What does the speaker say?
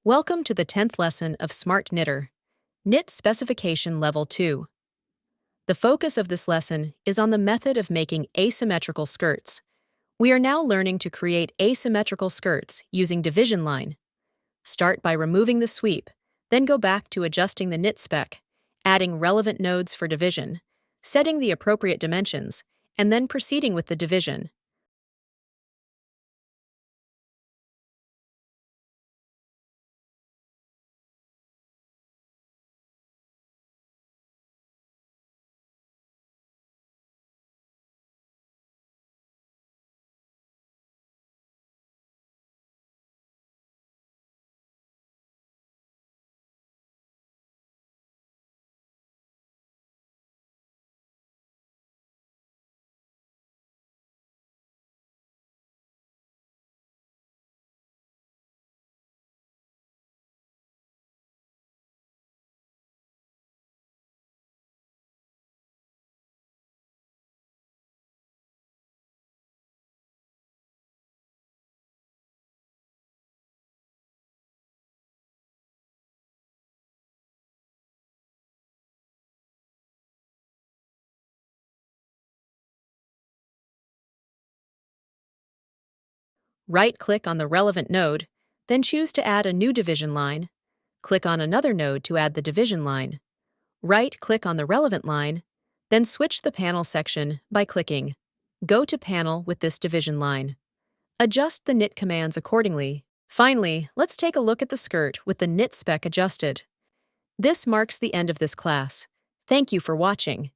Welcome to the 10th lesson of SmartKnitter, Knit Specification Level 2. The focus of this lesson is on the method of making asymmetrical skirts. We are now learning to create asymmetrical skirts using division line. Start by removing the sweep, then go back to adjusting the knit spec, adding relevant nodes for division, setting the appropriate dimensions, and then proceeding with the division. Right-click on the relevant node, then choose to add a new division line. Click on another node to add the division line. Right-click on the relevant line, then switch the panel section by clicking Go to Panel with this division line. Adjust the knit commands accordingly. Finally, let's take a look at the skirt with the knit spec adjusted. This marks the end of this class. Thank you for watching.